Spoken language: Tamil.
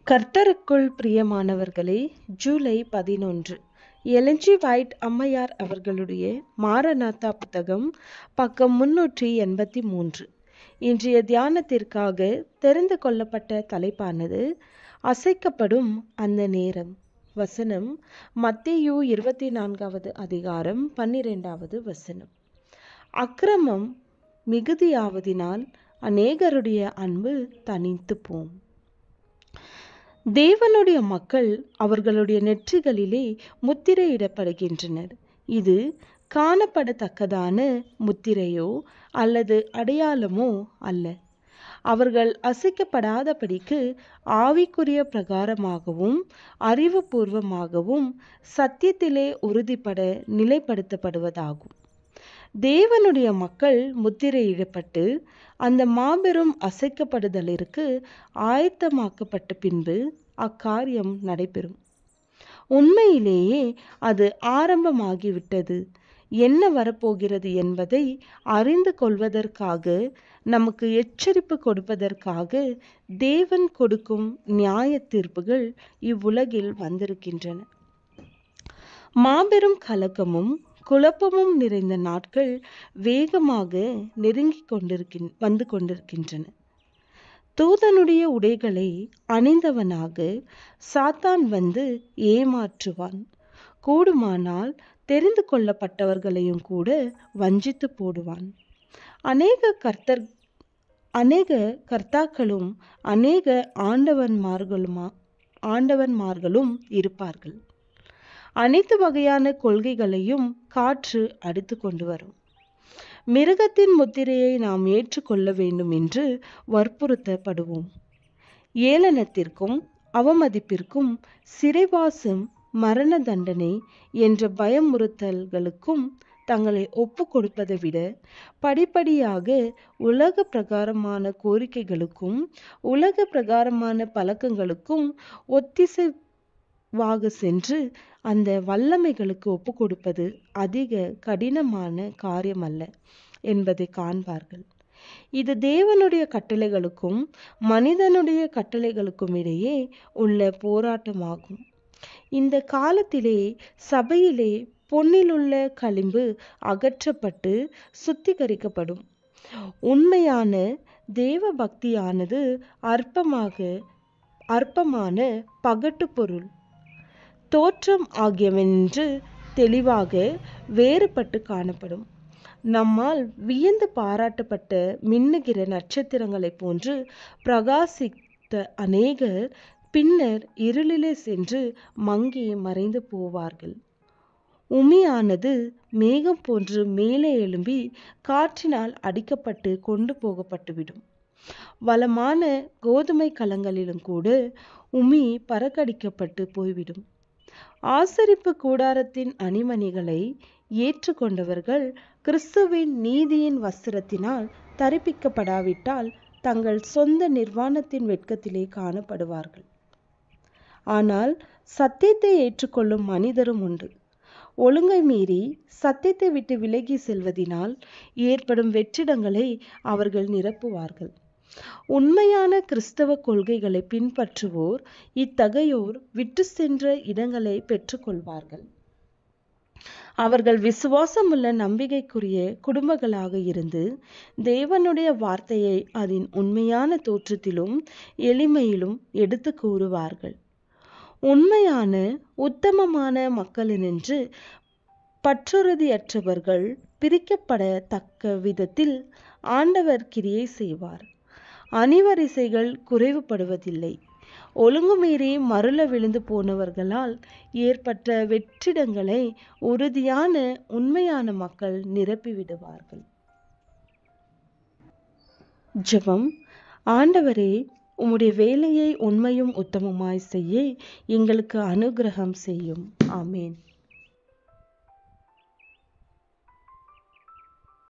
கர்த்தருக்குள் பிரியமானவர்களே, ஜூலை 11 எலன் ஜி. வைட் அம்மையார் அவர்களுடைய மாரநாதா புத்தகம், பக்கம் 383. இன்றைய தியானத்திற்காக தெரிந்து கொள்ளப்பட்ட தலைப்பானது அசைக்கப்படும் அந்த நேரம். வசனம் மத்தேயு 24வது அதிகாரம் 12வது வசனம். அக்கிரமம் மிகுதியாவதினால் அநேகருடைய அன்பு தனித்து போம். தேவனுடைய மக்கள் அவர்களுடைய நெற்றிகளிலே முத்திரையிடப்படுகின்றனர். இது காணப்படத்தக்கதான முத்திரையோ அல்லது அடையாளமோ அல்ல. அவர்கள் அசைக்கப்படாதபடிக்கு ஆவிக்குரிய பிரகாரமாகவும் அறிவுபூர்வமாகவும் சத்தியத்திலே உறுதிப்பட நிலைப்படுத்தப்படுவதாகும். தேவனுடைய மக்கள் முத்திரையிடப்பட்டு அந்த மாபெரும் அசைக்கப்படுதலிற்கு ஆயத்தமாக்கப்பட்ட பின்பு அக்காரியம் நடைபெறும். உண்மையிலேயே அது ஆரம்பமாகிவிட்டது. என்ன வரப்போகிறது என்பதை அறிந்து கொள்வதற்காக, நமக்கு எச்சரிப்பு கொடுப்பதற்காக தேவன் கொடுக்கும் நியாய தீர்ப்புகள் இவ்வுலகில் வந்திருக்கின்றன. மாபெரும் கலக்கமும் குழப்பமும் நிறைந்த நாட்கள் வேகமாக வந்து கொண்டிருக்கின்றன. தூதனுடைய உடைகளை அணிந்தவனாக சாத்தான் வந்து ஏமாற்றுவான். கூடுமானால் தெரிந்து கொள்ளப்பட்டவர்களையும் கூட வஞ்சித்து போடுவான். அநேக கர்த்தாக்களும் அநேக ஆண்டவன்மார்களும் இருப்பார்கள். அனைத்து வகையான கொள்கைகளையும் காற்று அடித்து கொண்டு வரும். மிருகத்தின் முத்திரையை நாம் ஏற்றுக்கொள்ள வேண்டும் என்று வற்புறுத்தப்படுவோம். ஏளனத்திற்கும் அவமதிப்பிற்கும் சிறைவாசம், மரண தண்டனை என்ற பயமுறுத்தல்களுக்கும் தங்களை ஒப்பு கொடுப்பதை விட படிப்படியாக உலக பிரகாரமான கோரிக்கைகளுக்கும் உலக பிரகாரமான பழக்கங்களுக்கும் ஒத்திசைவாக சென்று அந்த வல்லமைகளுக்கு ஒப்பு கொடுப்பது அதிக கடினமான காரியம் அல்ல என்பதை காண்பார்கள். இது தேவனுடைய கட்டளைகளுக்கும் மனிதனுடைய கட்டளைகளுக்கும் இடையே உள்ள போராட்டமாகும். இந்த காலத்திலே சபையிலே பொன்னிலுள்ள களிம்பு அகற்றப்பட்டு சுத்திகரிக்கப்படும். உண்மையான தேவ பக்தியானது அற்பமான பகட்டு பொருள், தோற்றம் ஆகியவென்று தெளிவாக வேறுபட்டு காணப்படும். நம்மால் வியந்து பாராட்டப்பட்ட மின்னுகிற நட்சத்திரங்களைப் போன்று பிரகாசித்த அநேகர் பின்னர் இருளிலே சென்று மங்கி மறைந்து போவார்கள். உமியானது மேகம் போன்று மேலே எழும்பி காற்றினால் அடிக்கப்பட்டு கொண்டு போகப்பட்டுவிடும். வளமான கோதுமை களங்களிலும் கூட உமி பறக்கடிக்கப்பட்டு போய்விடும். ஆசரிப்பு கூடாரத்தின் அணிமணிகளை ஏற்றுக்கொண்டவர்கள் கிறிஸ்துவின் நீதியின் வஸ்திரத்தினால் தரிப்பிக்கப்படாவிட்டால் தங்கள் சொந்த நிர்வாணத்தின் வெட்கத்திலே காணப்படுவார்கள். ஆனால் சத்தியத்தை ஏற்றுக்கொள்ளும் மனிதரும் உண்டு. ஒழுங்கை மீறி சத்தியத்தை விட்டு விலகி செல்வதினால் ஏற்படும் வெற்றிடங்களை அவர்கள் நிரப்புவார்கள். உண்மையான கிறிஸ்தவ கொள்கைகளை பின்பற்றுவோர் இத்தகையோர் விட்டு சென்ற இடங்களை பெற்றுக்கொள்வார்கள். அவர்கள் விசுவாசமுள்ள நம்பிக்கைக்குரிய குடும்பங்களாக இருந்து தேவனுடைய வார்த்தையை அதன் உண்மையான தோற்றத்திலும் எளிமையிலும் எடுத்து கூறுவார்கள். உண்மையான உத்தமமான மக்களினின்று பற்றுறுதியற்றவர்கள் பிரிக்கப்படத்தக்க விதத்தில் ஆண்டவர் கிரியை செய்வார். அணிவரிசைகள் குறைவுபடுவதில்லை. ஒழுங்குமீறி மருள விழுந்து போனவர்களால் ஏற்பட்ட வெற்றிடங்களை உறுதியான உண்மையான மக்கள் நிரப்பிவிடுவார்கள். ஜெபம். ஆண்டவரே, உம்முடைய வேலையை உண்மையும் உத்தமமாய் செய்ய எங்களுக்கு அனுக்கிரகம் செய்யும். ஆமேன்.